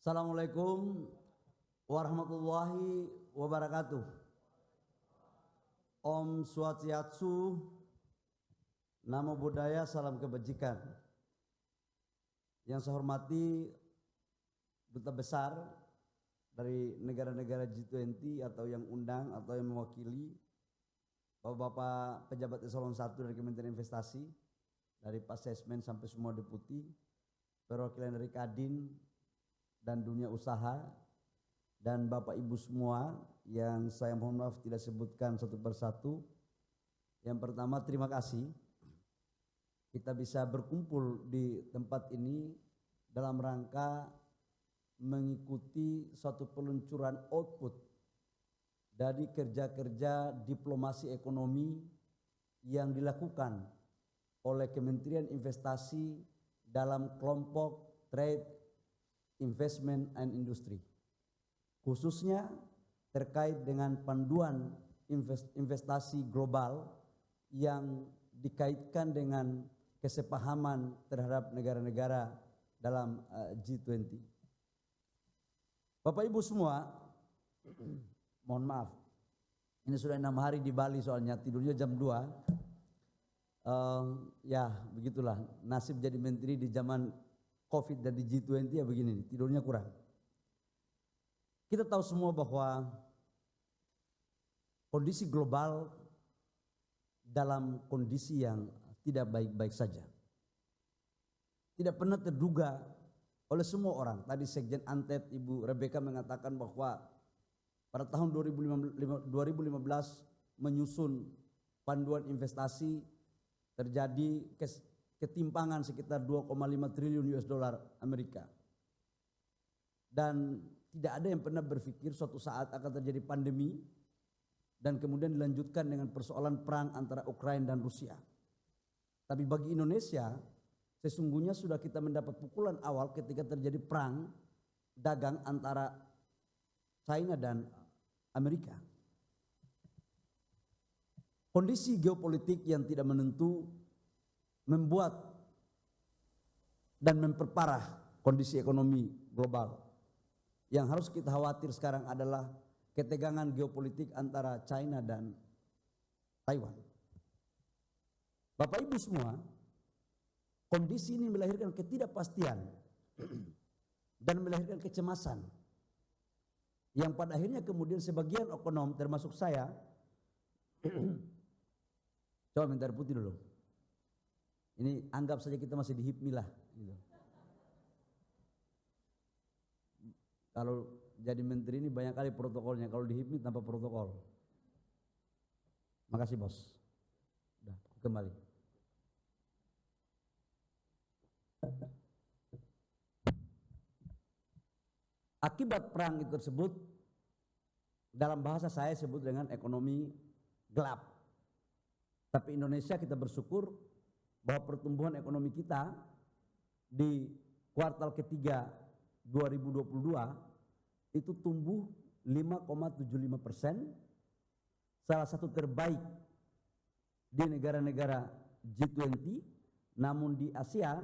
Assalamualaikum warahmatullahi wabarakatuh. Om Swastiastu, Namo Buddhaya, salam kebajikan. Yang saya hormati Duta Besar dari negara-negara G20 atau yang undang atau yang mewakili, Bapak-Bapak pejabat eselon 1 dari Kementerian Investasi, dari Pak Sesmen sampai semua deputi, perwakilan dari Kadin dan dunia usaha, dan Bapak Ibu semua yang saya mohon maaf tidak sebutkan satu persatu. Yang pertama, terima kasih kita bisa berkumpul di tempat ini dalam rangka mengikuti suatu peluncuran output dari kerja-kerja diplomasi ekonomi yang dilakukan oleh Kementerian Investasi dalam kelompok Trade, Investment and Industry, khususnya terkait dengan panduan investasi global yang dikaitkan dengan kesepahaman terhadap negara-negara dalam G20. Bapak Ibu semua, mohon maaf, ini sudah 6 hari di Bali soalnya tidurnya jam 2. Ya begitulah nasib jadi menteri di zaman COVID dan di G20 ya begini, tidurnya kurang. Kita tahu semua bahwa kondisi global dalam kondisi yang tidak baik-baik saja. Tidak pernah terduga oleh semua orang. Tadi Sekjen Antet Ibu Rebecca mengatakan bahwa pada tahun 2015 menyusun panduan investasi terjadi ketimpangan sekitar 2,5 triliun US dollar Amerika. Dan tidak ada yang pernah berpikir suatu saat akan terjadi pandemi dan kemudian dilanjutkan dengan persoalan perang antara Ukraina dan Rusia. Tapi bagi Indonesia, sesungguhnya sudah kita mendapat pukulan awal ketika terjadi perang dagang antara China dan Amerika. Kondisi geopolitik yang tidak menentu membuat dan memperparah kondisi ekonomi global. Yang harus kita khawatir sekarang adalah ketegangan geopolitik antara China dan Taiwan. Bapak Ibu semua, kondisi ini melahirkan ketidakpastian dan melahirkan kecemasan yang pada akhirnya kemudian sebagian ekonom termasuk saya coba minta air putih dulu. Ini anggap saja kita masih di HIPMI lah gitu. Kalau jadi menteri ini banyak kali protokolnya, kalau di HIPMI tanpa protokol. Makasih bos. Udah, kembali. Akibat perang itu tersebut, dalam bahasa saya sebut dengan ekonomi gelap. Tapi Indonesia kita bersyukur bahwa pertumbuhan ekonomi kita di kuartal ketiga 2022 itu tumbuh 5,75%, salah satu terbaik di negara-negara G20. Namun di Asia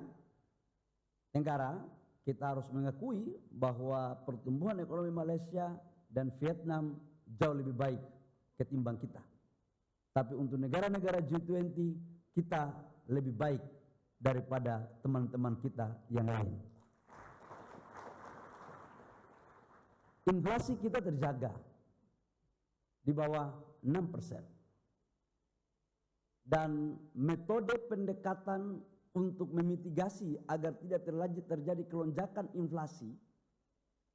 Tenggara kita harus mengakui bahwa pertumbuhan ekonomi Malaysia dan Vietnam jauh lebih baik ketimbang kita. Tapi untuk negara-negara G20 kita lebih baik daripada teman-teman kita yang lain. Inflasi kita terjaga di bawah 6%. Dan metode pendekatan untuk memitigasi agar tidak terjadi kelonjakan inflasi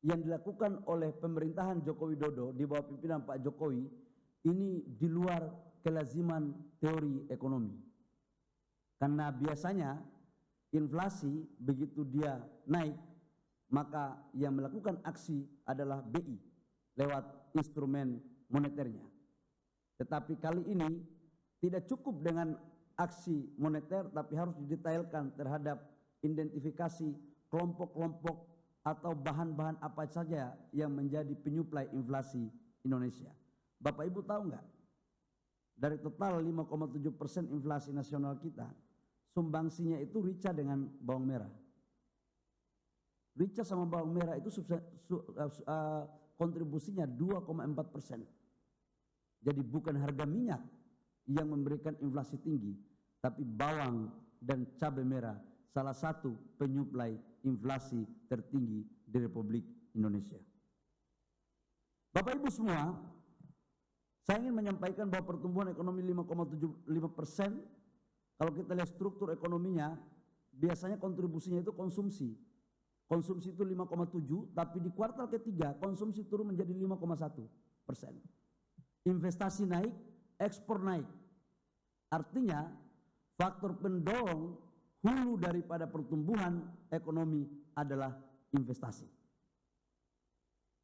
yang dilakukan oleh pemerintahan Joko Widodo di bawah pimpinan Pak Jokowi ini di luar kelaziman teori ekonomi. Karena biasanya inflasi begitu dia naik, maka yang melakukan aksi adalah BI lewat instrumen moneternya. Tetapi kali ini tidak cukup dengan aksi moneter, tapi harus didetailkan terhadap identifikasi kelompok-kelompok atau bahan-bahan apa saja yang menjadi penyuplai inflasi Indonesia. Bapak Ibu tahu nggak? Dari total 5,7% inflasi nasional kita, sumbangsinya itu rica dengan bawang merah. Rica sama bawang merah itu kontribusinya 2,4%. Jadi bukan harga minyak yang memberikan inflasi tinggi, tapi bawang dan cabai merah salah satu penyuplai inflasi tertinggi di Republik Indonesia. Bapak Ibu semua, saya ingin menyampaikan bahwa pertumbuhan ekonomi 5,75%, kalau kita lihat struktur ekonominya, biasanya kontribusinya itu konsumsi. Konsumsi itu 5,7, tapi di kuartal ketiga konsumsi turun menjadi 5,1%. Investasi naik, ekspor naik. Artinya faktor pendorong hulu daripada pertumbuhan ekonomi adalah investasi.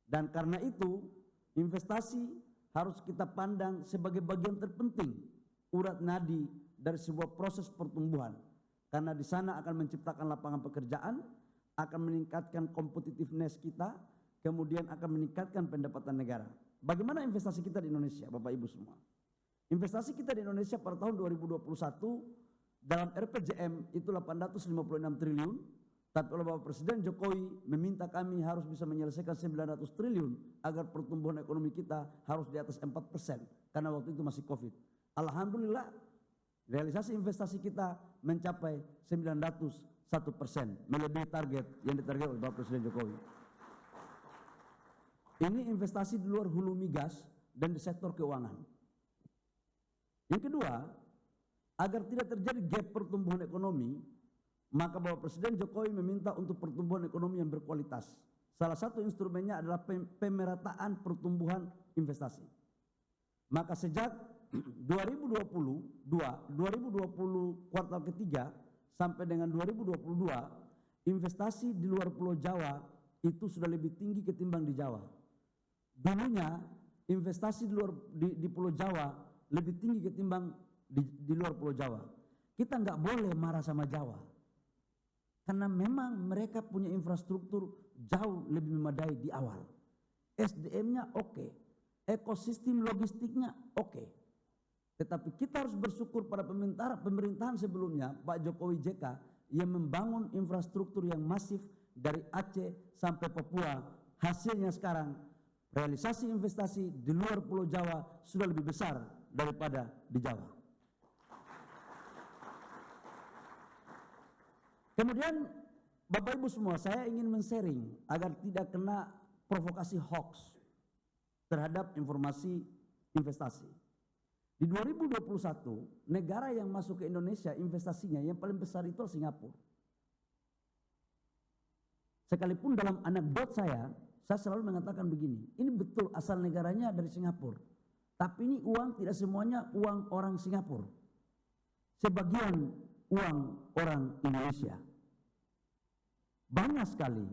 Dan karena itu investasi harus kita pandang sebagai bagian terpenting urat nadi dari sebuah proses pertumbuhan. Karena di sana akan menciptakan lapangan pekerjaan, akan meningkatkan competitiveness kita, kemudian akan meningkatkan pendapatan negara. Bagaimana investasi kita di Indonesia, Bapak Ibu semua? Investasi kita di Indonesia pada tahun 2021 dalam RPJM itu 856 triliun, tapi oleh Bapak Presiden Jokowi meminta kami harus bisa menyelesaikan 900 triliun agar pertumbuhan ekonomi kita harus di atas 4%, karena waktu itu masih COVID. Alhamdulillah, realisasi investasi kita mencapai 901%, melebihi target yang ditarget oleh Bapak Presiden Jokowi. Ini investasi di luar hulu migas dan di sektor keuangan. Yang kedua, agar tidak terjadi gap pertumbuhan ekonomi, maka Bapak Presiden Jokowi meminta untuk pertumbuhan ekonomi yang berkualitas. Salah satu instrumennya adalah pemerataan pertumbuhan investasi. Maka sejak 2020 kuartal ketiga sampai dengan 2022, investasi di luar Pulau Jawa itu sudah lebih tinggi ketimbang di Jawa. Dulunya investasi di Pulau Jawa lebih tinggi ketimbang di luar Pulau Jawa. Kita nggak boleh marah sama Jawa, karena memang mereka punya infrastruktur jauh lebih memadai di awal. SDM-nya oke, ekosistem logistiknya oke. Tetapi kita harus bersyukur pada pemerintahan sebelumnya, Pak Jokowi JK, yang membangun infrastruktur yang masif dari Aceh sampai Papua. Hasilnya sekarang realisasi investasi di luar Pulau Jawa sudah lebih besar daripada di Jawa. Kemudian Bapak Ibu semua, saya ingin men-sharing agar tidak kena provokasi hoax terhadap informasi investasi. Di 2021, negara yang masuk ke Indonesia investasinya yang paling besar itu Singapura. Sekalipun dalam anekdot saya selalu mengatakan begini, ini betul asal negaranya dari Singapura. Tapi ini uang tidak semuanya uang orang Singapura. Sebagian uang orang Indonesia. Banyak sekali.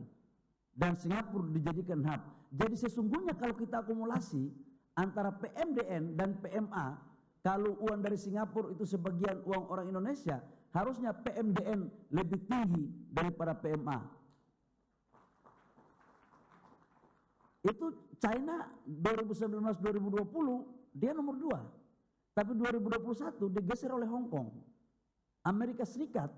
Dan Singapura dijadikan hub. Jadi sesungguhnya kalau kita akumulasi antara PMDN dan PMA, kalau uang dari Singapura itu sebagian uang orang Indonesia, harusnya PMDN lebih tinggi daripada PMA. Itu China 2019-2020 dia nomor 2. Tapi 2021 digeser oleh Hong Kong. Amerika Serikat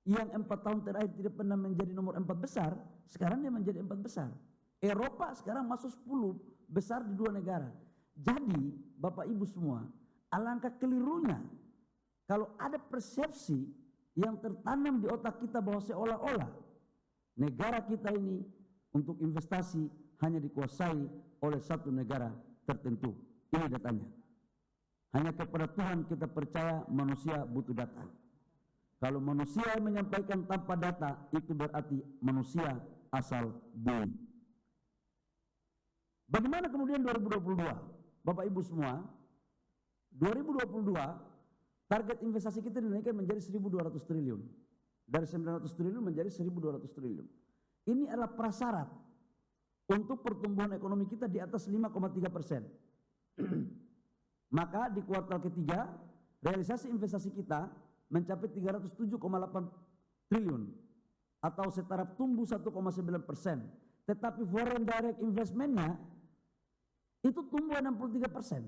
yang 4 tahun terakhir tidak pernah menjadi nomor 4 besar, sekarang dia menjadi 4 besar. Eropa sekarang masuk 10 besar di 2 negara. Jadi Bapak Ibu semua, alangkah kelirunya kalau ada persepsi yang tertanam di otak kita bahwa seolah-olah negara kita ini untuk investasi hanya dikuasai oleh satu negara tertentu. Ini datanya. Hanya kepada Tuhan kita percaya, manusia butuh data. Kalau manusia menyampaikan tanpa data, itu berarti manusia asal bumi. Bagaimana kemudian 2022? Bapak Ibu semua, 2022 target investasi kita dinaikkan menjadi 1.200 triliun. Dari 900 triliun menjadi 1.200 triliun. Ini adalah prasyarat untuk pertumbuhan ekonomi kita di atas 5,3%. Maka di kuartal ketiga, realisasi investasi kita mencapai 307,8 triliun atau setara tumbuh 1,9%. Tetapi foreign direct investment-nya itu tumbuh 63%.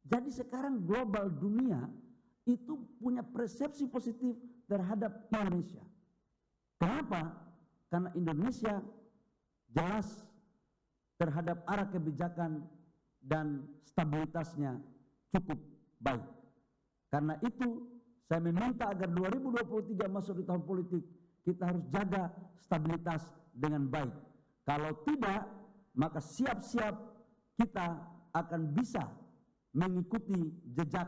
Jadi sekarang global dunia itu punya persepsi positif terhadap Indonesia. Kenapa? karena Indonesia jelas terhadap arah kebijakan dan stabilitasnya cukup baik. Karena itu saya meminta agar 2023 masuk di tahun politik, kita harus jaga stabilitas dengan baik. Kalau tidak, maka siap-siap kita akan bisa mengikuti jejak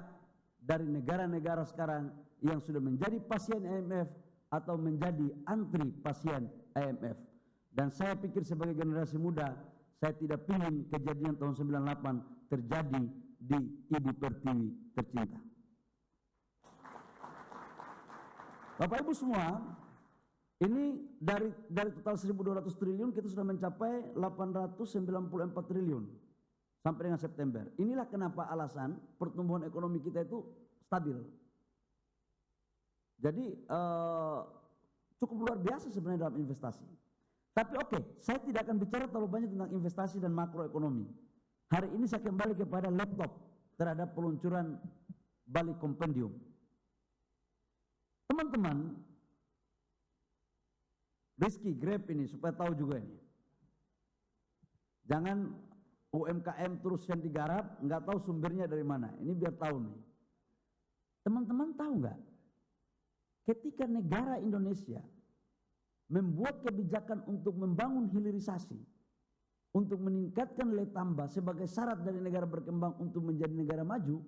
dari negara-negara sekarang yang sudah menjadi pasien IMF atau menjadi antri pasien IMF. Dan saya pikir sebagai generasi muda, saya tidak ingin kejadian tahun 98 terjadi di Ibu Pertiwi tercinta. Bapak Ibu semua, ini dari total 1.200 triliun kita sudah mencapai 894 triliun sampai dengan September. Inilah kenapa alasan pertumbuhan ekonomi kita itu stabil. Jadi cukup luar biasa sebenarnya dalam investasi. Tapi oke, saya tidak akan bicara terlalu banyak tentang investasi dan makroekonomi. Hari ini saya kembali kepada laptop terhadap peluncuran Bali Compendium. Teman-teman, Rizky grab ini supaya tahu juga ini. Jangan UMKM terus yang digarap, nggak tahu sumbernya dari mana. Ini biar tahu nih. Teman-teman tahu nggak? Ketika negara Indonesia membuat kebijakan untuk membangun hilirisasi, untuk meningkatkan nilai tambah sebagai syarat dari negara berkembang untuk menjadi negara maju,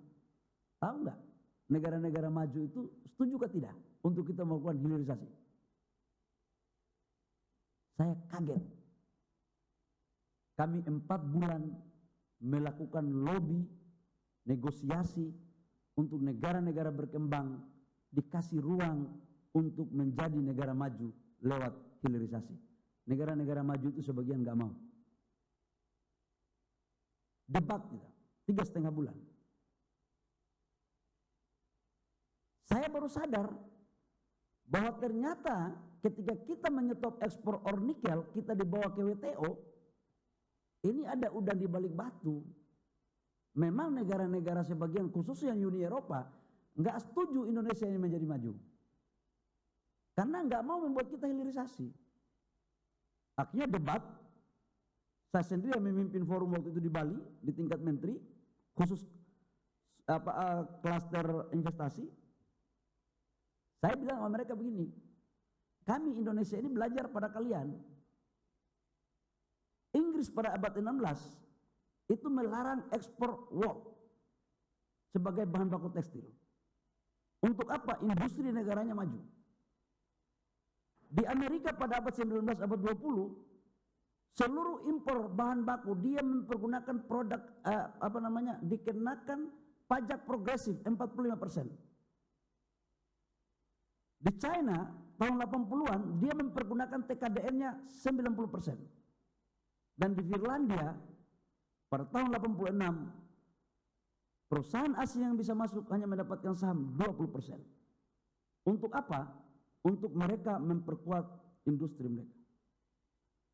tahu nggak? Negara-negara maju itu setuju atau tidak untuk kita melakukan hilirisasi? Saya kaget. Kami 4 bulan melakukan lobby, negosiasi untuk negara-negara berkembang dikasih ruang untuk menjadi negara maju lewat hilirisasi. Negara-negara maju itu sebagian nggak mau. Debat kita 3,5 bulan. Saya baru sadar bahwa ternyata ketika kita menyetop ekspor ore nikel, kita dibawa ke WTO, ini ada udang di balik batu. Memang negara-negara sebagian khususnya Uni Eropa nggak setuju Indonesia ini menjadi maju. Karena nggak mau membuat kita hilirisasi. Akhirnya debat, saya sendiri yang memimpin forum waktu itu di Bali, di tingkat menteri, khusus klaster investasi. Saya bilang sama mereka begini, kami Indonesia ini belajar pada kalian. Inggris pada abad 16 itu melarang ekspor wool sebagai bahan baku tekstil. Untuk apa? Industri negaranya maju. Di Amerika pada abad 19, abad 20, seluruh impor bahan baku dia mempergunakan produk dikenakan pajak progresif 45%. Di China tahun 80-an dia mempergunakan TKDN-nya 90%. Dan di Finlandia pada tahun 86 perusahaan asing yang bisa masuk hanya mendapatkan saham 20%. Untuk apa? Untuk mereka memperkuat industri mereka.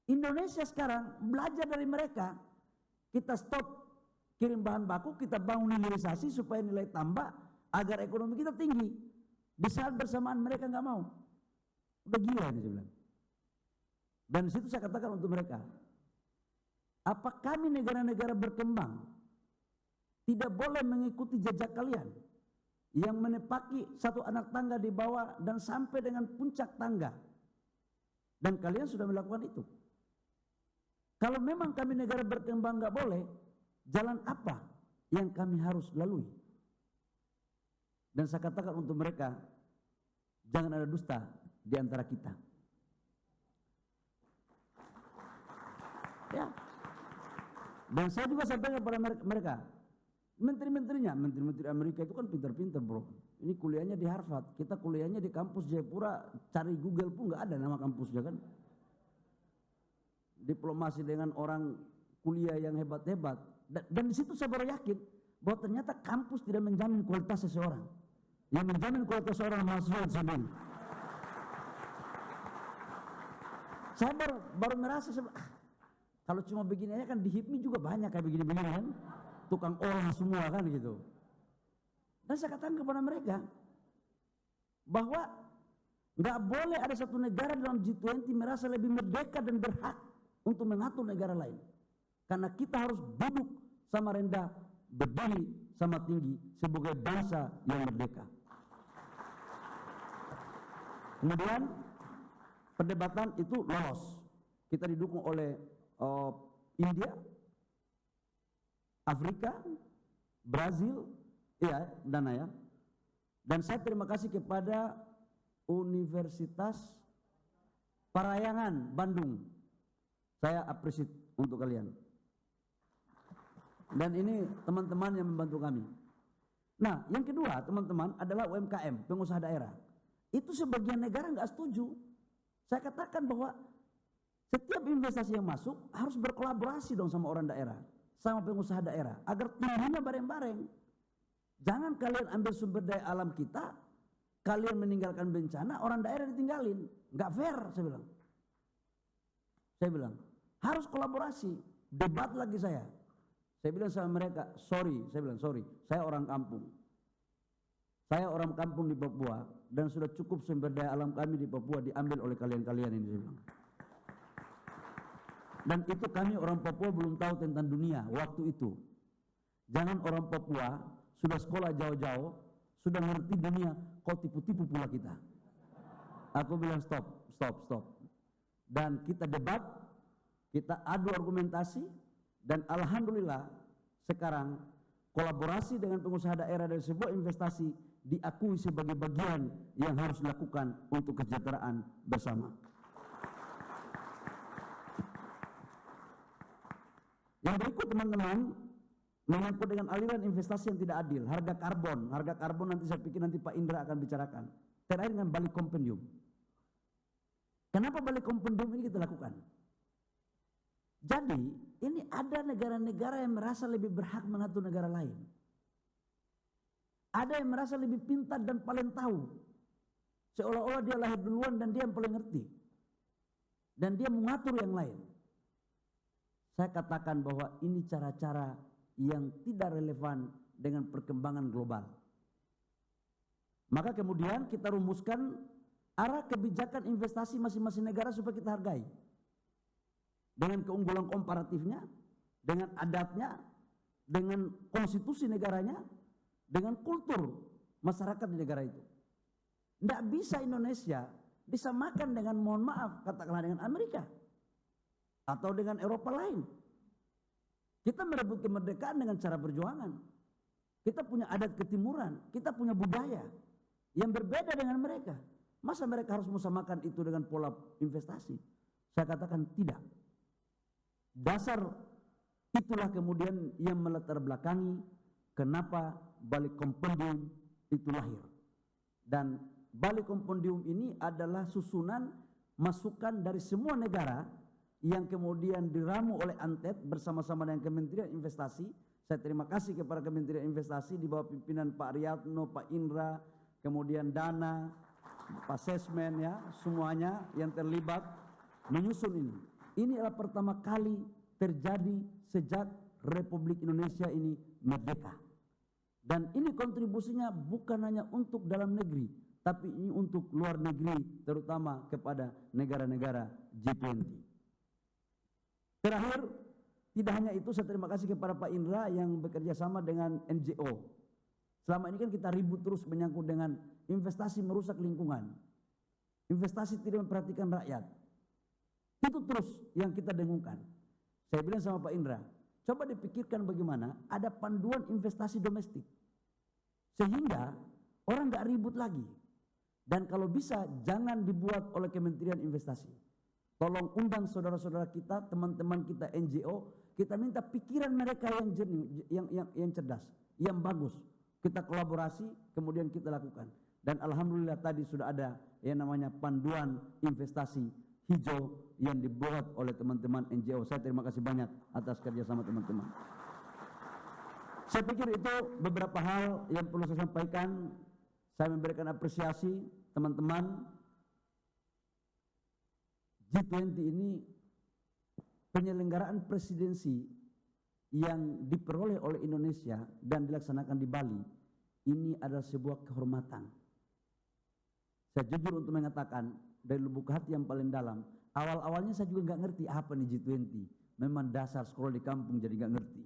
Indonesia sekarang belajar dari mereka. Kita stop kirim bahan baku, kita bangun hilirisasi supaya nilai tambah agar ekonomi kita tinggi. Di saat bersamaan mereka nggak mau. Udah gila ini saya bilang. Dan di situ saya katakan untuk mereka, apa kami negara-negara berkembang tidak boleh mengikuti jejak kalian yang menepaki satu anak tangga di bawah dan sampai dengan puncak tangga? Dan kalian sudah melakukan itu. Kalau memang kami negara berkembang nggak boleh, jalan apa yang kami harus lalui? Dan saya katakan untuk mereka, jangan ada dusta di antara kita. Ya. Dan saya juga sampaikan kepada mereka, menteri-menterinya, menteri-menteri Amerika itu kan pintar-pintar bro. Ini kuliahnya di Harvard, kita kuliahnya di kampus Jayapura, cari Google pun nggak ada nama kampusnya kan. Diplomasi dengan orang kuliah yang hebat-hebat. Dan di situ saya baru yakin bahwa ternyata kampus tidak menjamin kualitas seseorang. Yang menjamin kualitas seorang mahasiswa sendiri. Saya baru merasa kalau cuma begini aja kan di HIPMI juga banyak kayak begini-begini kan. Tukang olah semua kan gitu. Dan saya katakan kepada mereka bahwa Nggak boleh ada satu negara dalam G20 merasa lebih merdeka dan berhak untuk mengatur negara lain. Karena kita harus duduk sama rendah, berdiri sama tinggi sebagai bangsa yang merdeka. Kemudian perdebatan itu lolos. Kita didukung oleh India, Afrika, Brazil, ya, dan saya terima kasih kepada Universitas Parahyangan Bandung. Saya appreciate untuk kalian. Dan ini teman-teman yang membantu kami. Nah, yang kedua teman-teman adalah UMKM, pengusaha daerah. Itu sebagian negara nggak setuju. Saya katakan bahwa setiap investasi yang masuk harus berkolaborasi dong sama orang daerah, sama pengusaha daerah, agar tumbuhnya bareng-bareng. Jangan kalian ambil sumber daya alam kita, kalian meninggalkan bencana, orang daerah ditinggalin. Nggak fair, saya bilang. Saya bilang, harus kolaborasi. Debat lagi saya. Saya bilang sama mereka, sorry, saya orang kampung. Saya orang kampung di Papua, dan sudah cukup sumber daya alam kami di Papua diambil oleh kalian-kalian ini, saya bilang. Dan itu kami orang Papua belum tahu tentang dunia waktu itu. Jangan orang Papua sudah sekolah jauh-jauh, sudah ngerti dunia, kau tipu-tipu pula kita. Aku bilang stop. Dan kita debat, kita adu argumentasi, dan alhamdulillah sekarang kolaborasi dengan pengusaha daerah dari sebuah investasi diakui sebagai bagian yang harus dilakukan untuk kesejahteraan bersama. Yang berikut teman-teman, menyangkut dengan aliran investasi yang tidak adil, harga karbon nanti saya pikir nanti Pak Indra akan bicarakan. Terakhir dengan Bali Kompendium. Kenapa Bali Kompendium ini kita lakukan? Jadi ini ada negara-negara yang merasa lebih berhak mengatur negara lain. Ada yang merasa lebih pintar dan paling tahu. Seolah-olah dia lahir duluan dan dia yang paling ngerti. Dan dia mengatur yang lain. Saya katakan bahwa ini cara-cara yang tidak relevan dengan perkembangan global. Maka kemudian kita rumuskan arah kebijakan investasi masing-masing negara supaya kita hargai. Dengan keunggulan komparatifnya, dengan adatnya, dengan konstitusi negaranya, dengan kultur masyarakat di negara itu. Tidak bisa Indonesia disamakan dengan, mohon maaf, katakanlah dengan Amerika atau dengan Eropa lain. Kita merebut kemerdekaan dengan cara perjuangan. Kita punya adat ketimuran, kita punya budaya yang berbeda dengan mereka. Masa mereka harus mesamakan itu dengan pola investasi? Saya katakan tidak. Dasar itulah kemudian yang melatar belakangi kenapa Bali Kompendium itu lahir. Dan Bali Kompendium ini adalah susunan masukan dari semua negara yang kemudian diramu oleh ANTED bersama-sama dengan Kementerian Investasi. Saya terima kasih kepada Kementerian Investasi di bawah pimpinan Pak Riyadno, Pak Indra, kemudian Dana, Pak Sesmen, ya, semuanya yang terlibat menyusun ini. Ini adalah pertama kali terjadi sejak Republik Indonesia ini merdeka. Dan ini kontribusinya bukan hanya untuk dalam negeri, tapi ini untuk luar negeri, terutama kepada negara-negara G20. Terakhir, tidak hanya itu, saya terima kasih kepada Pak Indra yang bekerja sama dengan NGO. Selama ini kan kita ribut terus menyangkut dengan investasi merusak lingkungan, investasi tidak memperhatikan rakyat. Itu terus yang kita dengungkan. Saya bilang sama Pak Indra, coba dipikirkan bagaimana ada panduan investasi domestik. Sehingga orang nggak ribut lagi. Dan kalau bisa jangan dibuat oleh Kementerian Investasi. Tolong undang saudara-saudara kita, teman-teman kita NGO, kita minta pikiran mereka yang jernih, yang cerdas, yang bagus. Kita kolaborasi, kemudian kita lakukan. Dan alhamdulillah tadi sudah ada yang namanya panduan investasi hijau yang dibuat oleh teman-teman NGO. Saya terima kasih banyak atas kerjasama teman-teman. Saya pikir itu beberapa hal yang perlu saya sampaikan. Saya memberikan apresiasi teman-teman. G20 ini penyelenggaraan presidensi yang diperoleh oleh Indonesia dan dilaksanakan di Bali. Ini adalah sebuah kehormatan. Saya jujur untuk mengatakan dari lubuk hati yang paling dalam, awal-awalnya saya juga nggak ngerti apa nih G20. Memang dasar sekolah di kampung jadi nggak ngerti.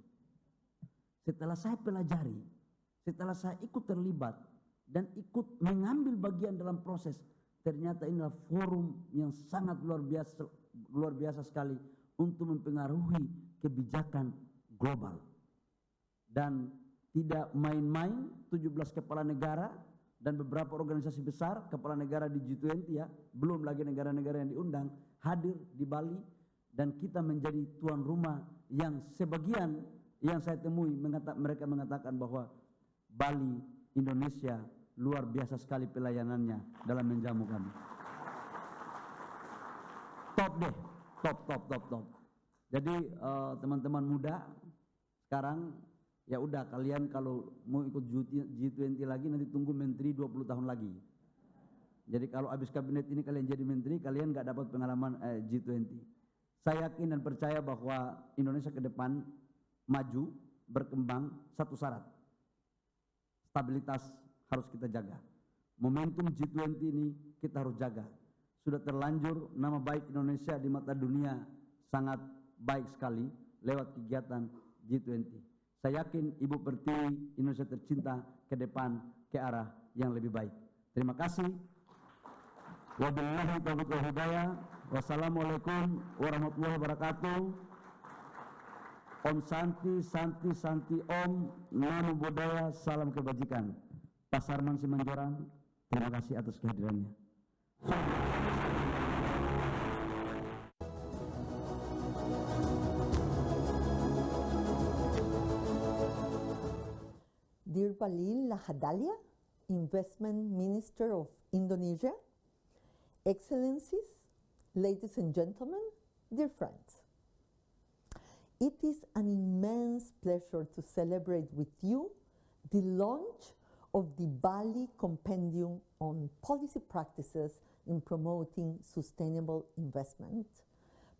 Setelah saya pelajari, setelah saya ikut terlibat dan ikut mengambil bagian dalam proses, ternyata inilah forum yang sangat luar biasa sekali untuk mempengaruhi kebijakan global. Dan tidak main-main, 17 kepala negara dan beberapa organisasi besar, kepala negara di G20 ya, belum lagi negara-negara yang diundang, hadir di Bali, dan kita menjadi tuan rumah yang sebagian yang saya temui, mereka mengatakan bahwa Bali, Indonesia, luar biasa sekali pelayanannya dalam menjamu kami. Top deh, top. Jadi teman-teman muda sekarang, ya udah kalian kalau mau ikut G20 lagi nanti tunggu menteri 20 tahun lagi. Jadi kalau habis kabinet ini kalian jadi menteri, kalian nggak dapat pengalaman G20. Saya yakin dan percaya bahwa Indonesia ke depan maju, berkembang, satu syarat. Stabilitas harus kita jaga. Momentum G20 ini kita harus jaga. Sudah terlanjur nama baik Indonesia di mata dunia sangat baik sekali lewat kegiatan G20. Saya yakin Ibu Pertiwi, Indonesia tercinta ke depan ke arah yang lebih baik. Terima kasih. Wabillahi taufiq wal hidayah. Wassalamualaikum warahmatullahi wabarakatuh. Om Santi, Santi, Santi Om, Namo Buddhaya, salam kebajikan. Pak Sarman Simanjorang, terima kasih atas kehadirannya. Dear Balil Lahadalia, Investment Minister of Indonesia, Excellencies, ladies and gentlemen, dear friends. It is an immense pleasure to celebrate with you the launch of the Bali Compendium on Policy Practices in Promoting Sustainable Investment,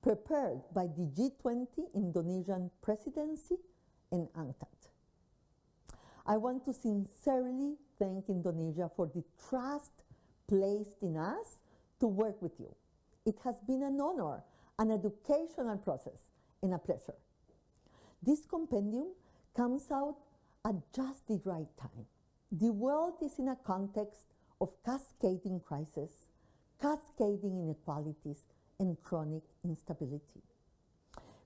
prepared by the G20 Indonesian Presidency and UNCTAD. I want to sincerely thank Indonesia for the trust placed in us to work with you. It has been an honor, an educational process, and a pleasure. This compendium comes out at just the right time. The world is in a context of cascading crises, cascading inequalities, and chronic instability.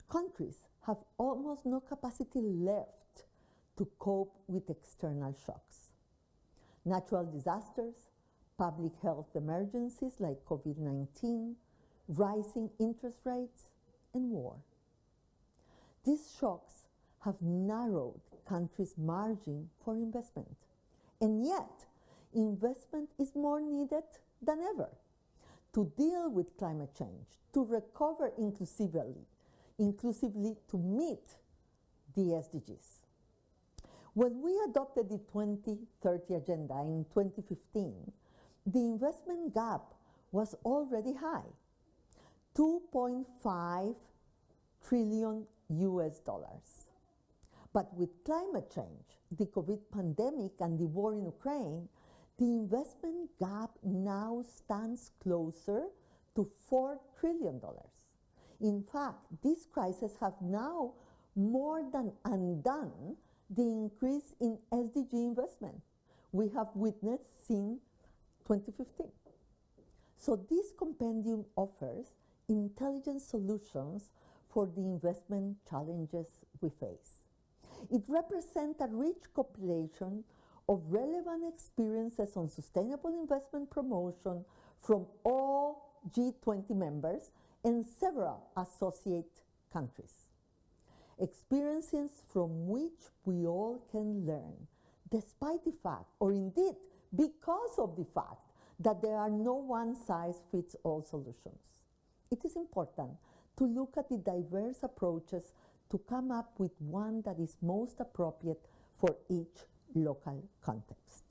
Countries have almost no capacity left to cope with external shocks. Natural disasters, public health emergencies like COVID-19, rising interest rates, and war. These shocks have narrowed countries' margin for investment. And yet, investment is more needed than ever to deal with climate change, to recover inclusively to meet the SDGs. When we adopted the 2030 Agenda in 2015, the investment gap was already high, $2.5 trillion. But with climate change, the COVID pandemic, and the war in Ukraine, the investment gap now stands closer to $4 trillion. In fact, these crises have now more than undone the increase in SDG investment we have witnessed since 2015. So this compendium offers intelligent solutions for the investment challenges we face. It represents a rich compilation of relevant experiences on sustainable investment promotion from all G20 members and several associate countries. Experiences from which we all can learn, despite the fact, or indeed because of the fact, that there are no one-size-fits-all solutions. It is important to look at the diverse approaches to come up with one that is most appropriate for each local context.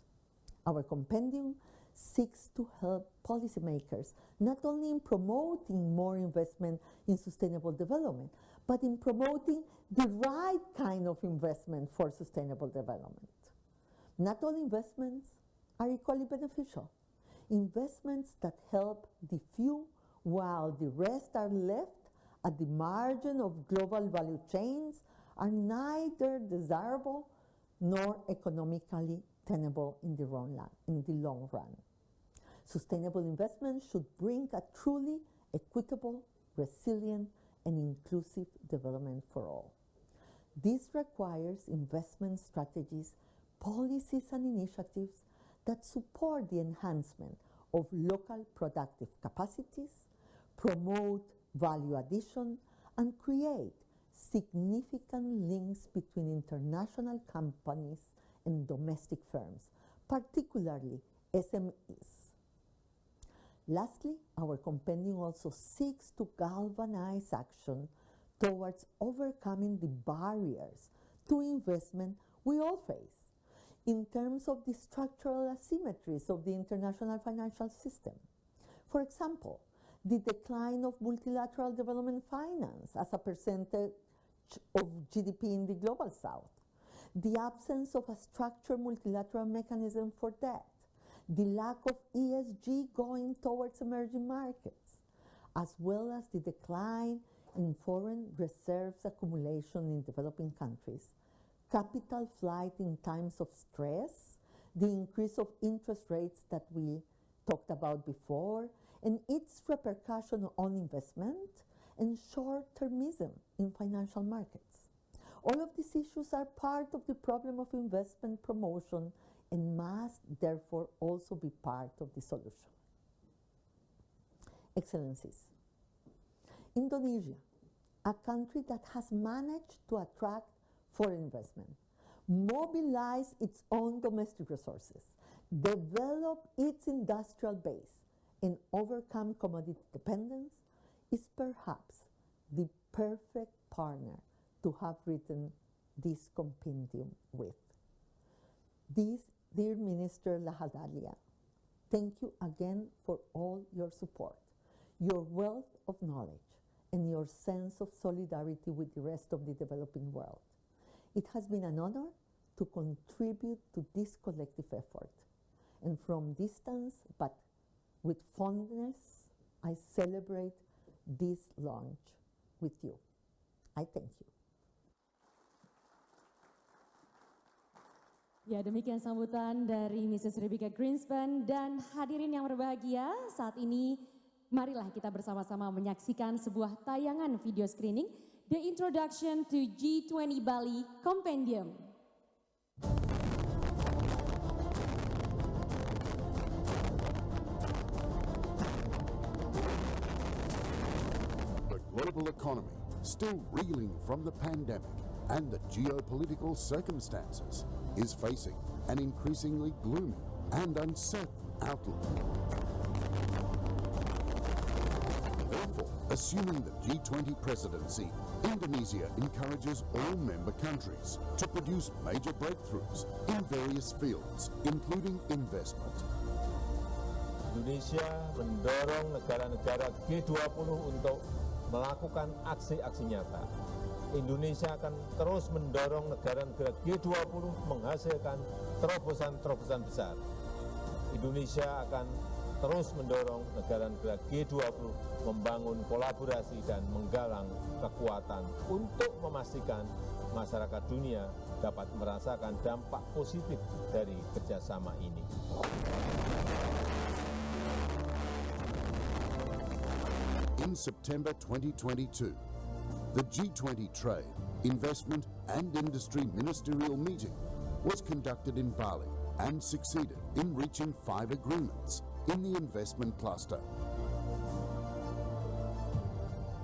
Our compendium seeks to help policymakers not only in promoting more investment in sustainable development, but in promoting the right kind of investment for sustainable development. Not all investments are equally beneficial. investments that help the few while the rest are left at the margin of global value chains are neither desirable nor economically tenable in the long run. Sustainable investment should bring a truly equitable, resilient, and inclusive development for all. This requires investment strategies, policies, and initiatives that support the enhancement of local productive capacities, promote value addition, and create significant links between international companies and domestic firms, particularly SMEs. Lastly, our compendium also seeks to galvanize action towards overcoming the barriers to investment we all face in terms of the structural asymmetries of the international financial system. For example, the decline of multilateral development finance as a percentage of GDP in the Global South, the absence of a structured multilateral mechanism for debt, the lack of ESG going towards emerging markets, as well as the decline in foreign reserves accumulation in developing countries, capital flight in times of stress, the increase of interest rates that we talked about before, and its repercussion on investment, and short-termism in financial markets. All of these issues are part of the problem of investment promotion and must therefore also be part of the solution. Excellencies, Indonesia, a country that has managed to attract foreign investment, mobilize its own domestic resources, develop its industrial base, and overcome commodity dependence, is perhaps the perfect partner to have written this compendium with. Dear Minister Lahadalia, thank you again for all your support, your wealth of knowledge, and your sense of solidarity with the rest of the developing world. It has been an honor to contribute to this collective effort. And from distance, but with fondness, I celebrate this launch with you. I thank you. Ya, demikian sambutan dari Mrs. Rebecca Greenspan dan hadirin yang berbahagia. Saat ini marilah kita bersama-sama menyaksikan sebuah tayangan video screening The Introduction to G20 Bali Compendium. The global economy still reeling from the pandemic and the geopolitical circumstances is facing an increasingly gloomy and uncertain outlook. Therefore, assuming the G20 presidency, Indonesia encourages all member countries to produce major breakthroughs in various fields, including investment. Indonesia mendorong negara-negara G20 untuk melakukan aksi-aksi nyata. Indonesia akan terus mendorong negara-negara G20 menghasilkan terobosan-terobosan besar. Indonesia akan terus mendorong negara-negara G20 membangun kolaborasi dan menggalang kekuatan untuk memastikan masyarakat dunia dapat merasakan dampak positif dari kerjasama ini. In September 2022, the G20 Trade, Investment and Industry Ministerial Meeting was conducted in Bali and succeeded in reaching 5 agreements in the investment cluster.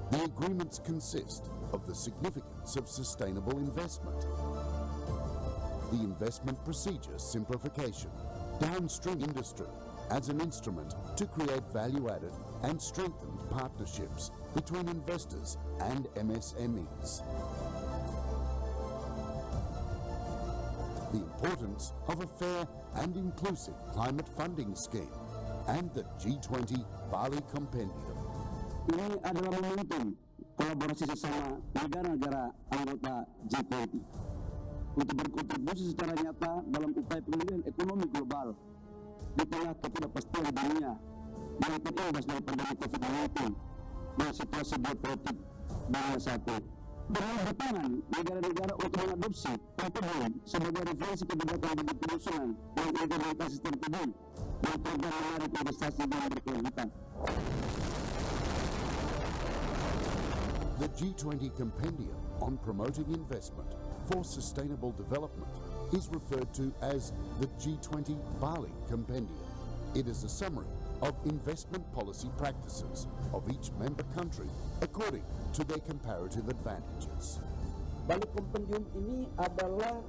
The agreements consist of the significance of sustainable investment, the investment procedure simplification, downstream industry as an instrument to create value-added and strengthened partnerships between investors and MSMEs. The importance of a fair and inclusive climate funding scheme and the G20 Bali Compendium. Ini adalah momentum kolaborasi sesama negara-negara anggota G20 untuk berkontribusi secara nyata dalam upaya pemulihan ekonomi global di tengah ketidakpastian dunia yang terimbas dari pandemi COVID-19 dan situasi geopolitik dunia saat ini. Dengan dukungan negara-negara untuk mengadopsi Pembangunan sebagai referensi kebijakan bagi penyusunan dan implementasi strategi dan program menarik investasi yang berkelanjutan. The G20 Compendium on Promoting Investment for Sustainable Development is referred to as the G20 Bali Compendium. It is a summary of investment policy practices of each member country according to their comparative advantages. Bali Kompendium ini adalah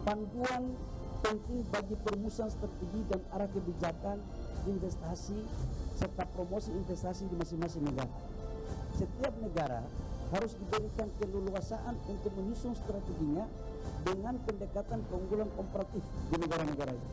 panduan penting bagi perumusan strategi dan arah kebijakan investasi serta promosi investasi di masing-masing negara. Setiap negara harus diberikan keleluasaan untuk menyusun strateginya dengan pendekatan keunggulan komparatif di negara-negara itu.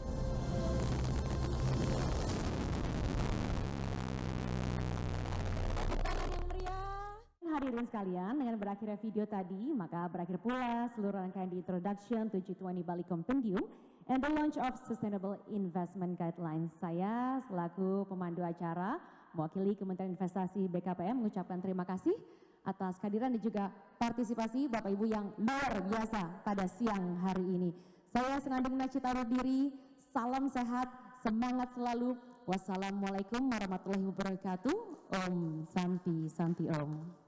Hadirin sekalian, dengan berakhirnya video tadi, maka berakhir pula seluruh rangkaian di Introduction to G20 Bali Compendium and the launch of Sustainable Investment Guidelines. Saya selaku pemandu acara, mewakili Kementerian Investasi BKPM mengucapkan terima kasih atas kehadiran dan juga partisipasi Bapak Ibu yang luar biasa pada siang hari ini. Saya Senandung Nacita undur diri, salam sehat, semangat selalu. Wassalamualaikum warahmatullahi wabarakatuh. Om Santi Santi Om.